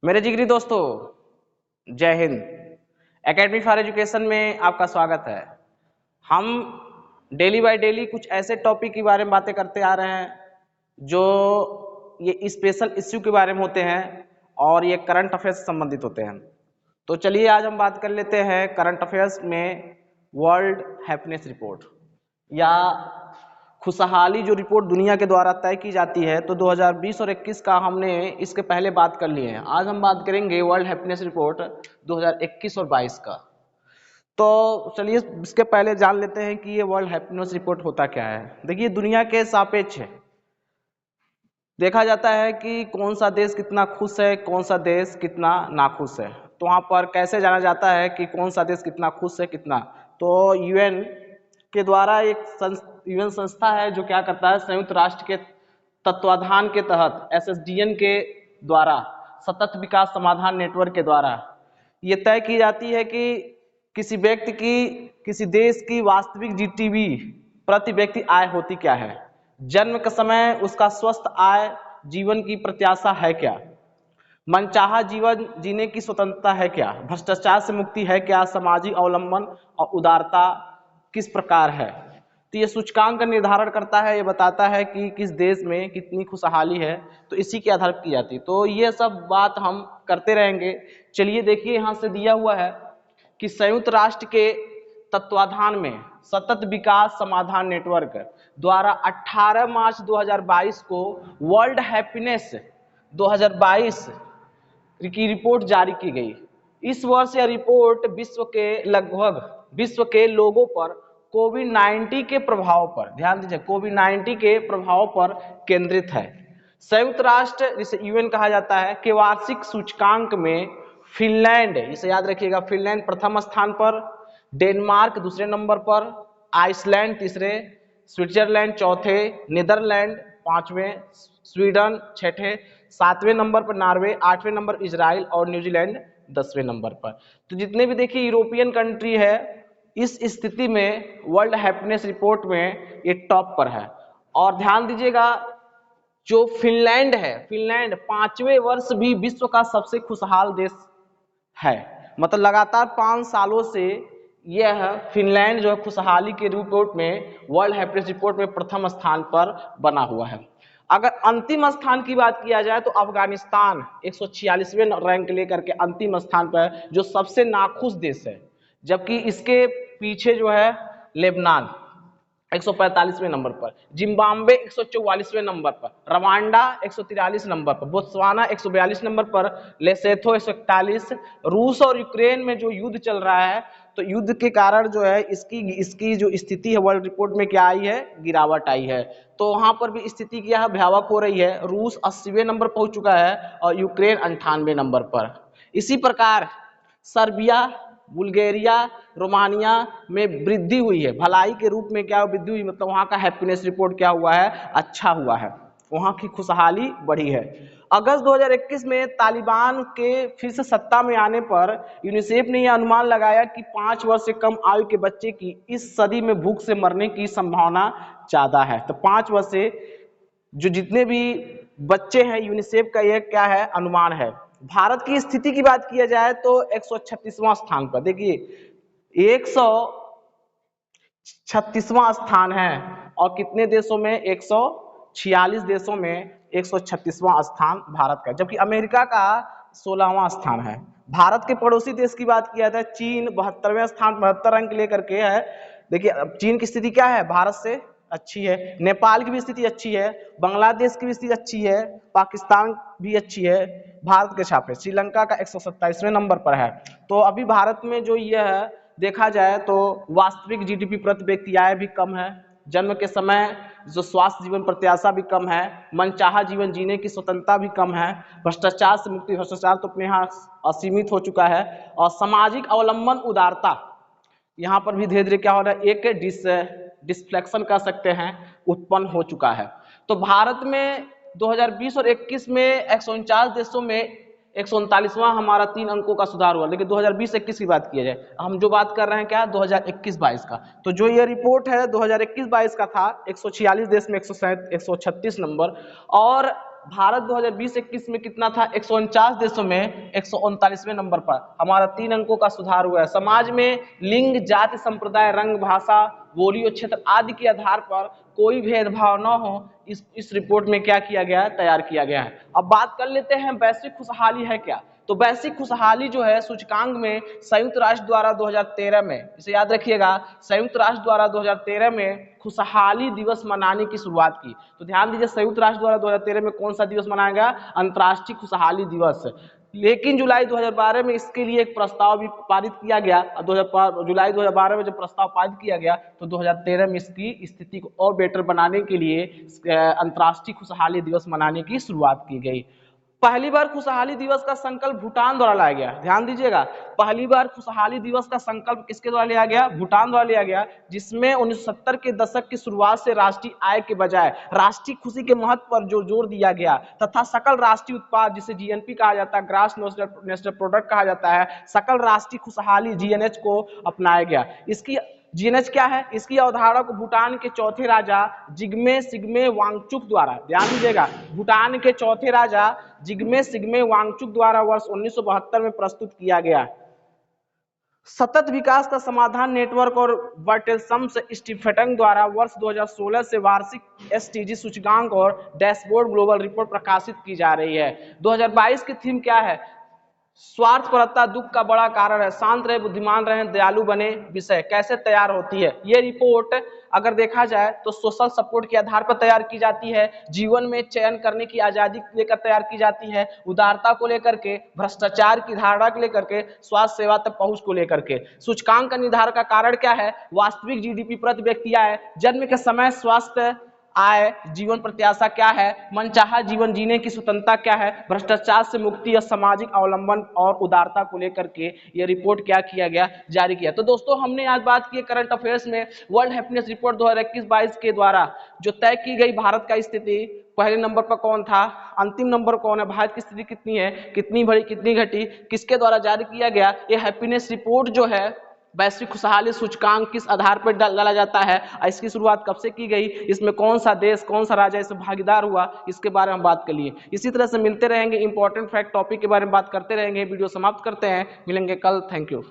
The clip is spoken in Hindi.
मेरे जिगरी दोस्तों, जय हिंद। एकेडमी फॉर एजुकेशन में आपका स्वागत है। हम डेली बाय डेली कुछ ऐसे टॉपिक के बारे में बातें करते आ रहे हैं जो ये स्पेशल इश्यू के बारे में होते हैं और ये करंट अफेयर्स से संबंधित होते हैं। तो चलिए आज हम बात कर लेते हैं करंट अफेयर्स में वर्ल्ड हैप्पीनेस रिपोर्ट या खुशहाली जो रिपोर्ट दुनिया के द्वारा तय की जाती है। तो 2020 और 21 का हमने इसके पहले बात कर लिए हैं। आज हम बात करेंगे वर्ल्ड हैप्पीनेस रिपोर्ट 2021 और 22 का। तो चलिए इसके पहले जान लेते हैं कि ये वर्ल्ड हैप्पीनेस रिपोर्ट होता क्या है। देखिए, दुनिया के सापेक्ष देखा जाता है कि कौन सा देश कितना खुश है, कौन सा देश कितना नाखुश है। तो वहाँ पर कैसे जाना जाता है कि कौन सा देश कितना खुश है कितना। तो यूएन के द्वारा एक यूएन संस्था है जो क्या करता है, संयुक्त राष्ट्र के तत्वाधान के तहत एसएसडीएन के द्वारा सतत विकास समाधान नेटवर्क के द्वारा ये तय की जाती है कि किसी व्यक्ति की, किसी देश की वास्तविक जीडीपी प्रति व्यक्ति आय होती क्या है, जन्म के समय उसका स्वस्थ आय, जीवन की प्रत्याशा है क्या, मनचाहा जीवन जीने की स्वतंत्रता है क्या, भ्रष्टाचार से मुक्ति है क्या, सामाजिक अवलंबन और उदारता किस प्रकार है। तो ये सूचकांक का निर्धारण करता है, ये बताता है कि किस देश में कितनी खुशहाली है, तो इसी के आधार पर की जाती है। तो ये सब बात हम करते रहेंगे। चलिए देखिए, यहाँ से दिया हुआ है कि संयुक्त राष्ट्र के तत्वाधान में सतत विकास समाधान नेटवर्क द्वारा 18 मार्च 2022 को वर्ल्ड हैप्पीनेस 2022 की रिपोर्ट जारी की गई। इस वर्ष यह रिपोर्ट विश्व के लोगों पर कोविड-19 के प्रभाव पर, ध्यान दीजिए, कोविड-19 के प्रभाव पर केंद्रित है। संयुक्त राष्ट्र, जिसे यूएन कहा जाता है, के वार्षिक सूचकांक में फिनलैंड, इसे याद रखिएगा, फिनलैंड प्रथम स्थान पर, डेनमार्क दूसरे नंबर पर, आइसलैंड तीसरे, स्विट्जरलैंड चौथे, नीदरलैंड पांचवें, स्वीडन छठे, सातवें नंबर पर नॉर्वे, आठवें नंबर इजराइल और न्यूजीलैंड 10वें नंबर पर। तो जितने भी देखिए यूरोपियन कंट्री है, इस स्थिति में वर्ल्ड हैप्पीनेस रिपोर्ट में ये टॉप पर है। और ध्यान दीजिएगा, जो फिनलैंड है, फिनलैंड 5वें वर्ष भी विश्व का सबसे खुशहाल देश है। मतलब लगातार 5 सालों से यह फिनलैंड जो है खुशहाली के रिपोर्ट में, वर्ल्ड हैप्पीनेस रिपोर्ट में प्रथम स्थान पर बना हुआ है। अगर अंतिम स्थान की बात किया जाए तो अफगानिस्तान 146वें रैंक लेकर के अंतिम स्थान पर है, जो सबसे नाखुश देश है। जबकि इसके पीछे जो है लेबनान 145वें नंबर पर, जिम्बाब्वे 144वें नंबर पर, रवांडा 143 नंबर पर, बोत्सवाना 142 नंबर पर, लेसोथो 141। रूस और यूक्रेन में जो युद्ध चल रहा है, तो युद्ध के कारण जो है इसकी जो स्थिति है वर्ल्ड रिपोर्ट में क्या आई है, गिरावट आई है। तो वहां पर भी स्थिति क्या है, भयावह हो रही है। रूस 80वें नंबर पहुंच चुका है और यूक्रेन 98वें नंबर पर। इसी प्रकार सर्बिया, बुल्गारिया, रोमानिया में वृद्धि हुई है, भलाई के रूप में क्या वृद्धि हुई, मतलब वहाँ का हैप्पीनेस रिपोर्ट क्या हुआ है, अच्छा हुआ है, वहाँ की खुशहाली बढ़ी है। अगस्त 2021 में तालिबान के फिर से सत्ता में आने पर यूनिसेफ ने यह अनुमान लगाया कि 5 वर्ष से कम आयु के बच्चे की इस सदी में भूख से मरने की संभावना ज्यादा है। तो 5 वर्ष से जो जितने भी बच्चे हैं, यूनिसेफ का यह क्या है, अनुमान है। भारत की स्थिति की बात किया जाए तो 136वां स्थान पर, देखिए 136वां स्थान है और कितने देशों में, 146 देशों में 136वां स्थान भारत का, जबकि अमेरिका का 16वां स्थान है। भारत के पड़ोसी देश की बात किया जाए, चीन 72वें स्थान, 72 अंक लेकर के है। देखिए अब चीन की स्थिति क्या है, भारत से अच्छी है। नेपाल की भी स्थिति अच्छी है, बांग्लादेश की भी स्थिति अच्छी है, पाकिस्तान भी अच्छी है। भारत के छापे श्रीलंका का 127वें नंबर पर है। तो अभी भारत में जो यह है, देखा जाए तो वास्तविक जीडीपी प्रति व्यक्ति आय भी कम है, जन्म के समय जो स्वास्थ्य जीवन प्रत्याशा भी कम है, मनचाहा जीवन जीने की स्वतंत्रता भी कम है, भ्रष्टाचार से मुक्ति, भ्रष्टाचार तो अपने यहाँ असीमित हो चुका है, और सामाजिक अवलंबन उदारता यहाँ पर भी धीरे धीरे क्या हो रहा है, एक डिस्फ्लेक्शन कह सकते हैं, उत्पन्न हो चुका है। तो भारत में 2020 और 21 में 149 देशों में 139वां हमारा 3 अंकों का सुधार हुआ। लेकिन 2020-21 की बात किया जाए, हम जो बात कर रहे हैं क्या, 2021-22 का। तो जो ये रिपोर्ट है 2021-22 का था, 146 देश में 136 नंबर, और भारत 2020-21 में कितना था, 149 देशों में 139वें नंबर पर। हमारा 3 अंकों का सुधार हुआ है। समाज में लिंग, जाति, संप्रदाय, रंग, भाषा, बोली और क्षेत्र आदि के आधार पर कोई भेदभाव न हो, इस रिपोर्ट में क्या किया गया है, तैयार किया गया है। अब बात कर लेते हैं वैश्विक खुशहाली है क्या। तो वैश्विक खुशहाली जो है सूचकांक में संयुक्त राष्ट्र द्वारा 2013 में, इसे याद रखिएगा, संयुक्त राष्ट्र द्वारा 2013 में खुशहाली दिवस मनाने की शुरुआत की। तो ध्यान दीजिए, संयुक्त राष्ट्र द्वारा 2013 में कौन सा दिवस मनाया गया, अंतर्राष्ट्रीय खुशहाली दिवस। लेकिन जुलाई 2012 में इसके लिए एक प्रस्ताव भी पारित किया गया। जुलाई 2012 में जब प्रस्ताव पारित किया गया तो 2013 में इसकी स्थिति को और बेटर बनाने के लिए अंतर्राष्ट्रीय खुशहाली दिवस मनाने की शुरुआत की गई। पहली बार खुशहाली दिवस का संकल्प भूटान द्वारा लाया गया। ध्यान दीजिएगा, पहली बार खुशहाली दिवस का संकल्प किसके द्वारा लिया गया, भूटान द्वारा लिया गया, जिसमें 1970 के दशक की शुरुआत से राष्ट्रीय आय के बजाय राष्ट्रीय खुशी के महत्व पर जोर दिया गया तथा सकल राष्ट्रीय उत्पाद, जिसे जीएनपी कहा जाता है, ग्रॉस नेशनल प्रोडक्ट कहा जाता है, सकल राष्ट्रीय खुशहाली जीएनएच को अपनाया गया। इसकी जीएनएच क्या है, इसकी अवधारणा को भूटान के चौथे राजा जिग्मे सिग्मे वांगचुक द्वारा, ध्यान दीजिएगा, भूटान के चौथे राजा जिग्मे सिग्मे वांगचुक द्वारा वर्ष 1972 में प्रस्तुत किया गया। सतत विकास का समाधान नेटवर्क और बर्टेलसम्स स्टीफेन द्वारा वर्ष 2016 से वार्षिक एसटीजी सूचकांक और डैशबोर्ड ग्लोबल रिपोर्ट प्रकाशित की जा रही है। 2022 की थीम क्या है, स्वार्थपरता दुख का बड़ा कारण है, शांत रहे, बुद्धिमान रहे, दयालु बने विषय। कैसे तैयार होती है ये रिपोर्ट, अगर देखा जाए तो सोशल सपोर्ट के आधार पर तैयार की जाती है, जीवन में चयन करने की आजादी को लेकर तैयार की जाती है, उदारता को लेकर के, भ्रष्टाचार की धारणा को लेकर के, स्वास्थ्य सेवा तक पहुंच को लेकर के। सूचकांक का निर्धारण का कारण क्या है, वास्तविक जीडीपी प्रति व्यक्ति आय, जन्म के समय स्वास्थ्य, आय, जीवन प्रत्याशा क्या है, मनचाहा जीवन जीने की स्वतंत्रता क्या है, भ्रष्टाचार से मुक्ति या सामाजिक अवलंबन और उदारता को लेकर के ये रिपोर्ट क्या किया गया, जारी किया। तो दोस्तों हमने आज बात की करंट अफेयर्स में वर्ल्ड हैप्पीनेस रिपोर्ट 2021-22 के द्वारा जो तय की गई भारत का स्थिति, पहले नंबर पर कौन था, अंतिम नंबर कौन है, भारत की स्थिति कितनी है, कितनी बढ़ी कितनी घटी, किसके द्वारा जारी किया गया। ये हैप्पीनेस रिपोर्ट जो है वैश्विक खुशहाली सूचकांक किस आधार पर डाला जाता है, इसकी शुरुआत कब से की गई, इसमें कौन सा देश कौन सा राज्य इसमें भागीदार हुआ, इसके बारे में हम बात कर लिए। इसी तरह से मिलते रहेंगे, इंपॉर्टेंट फैक्ट टॉपिक के बारे में बात करते रहेंगे। वीडियो समाप्त करते हैं, मिलेंगे कल। Thank you.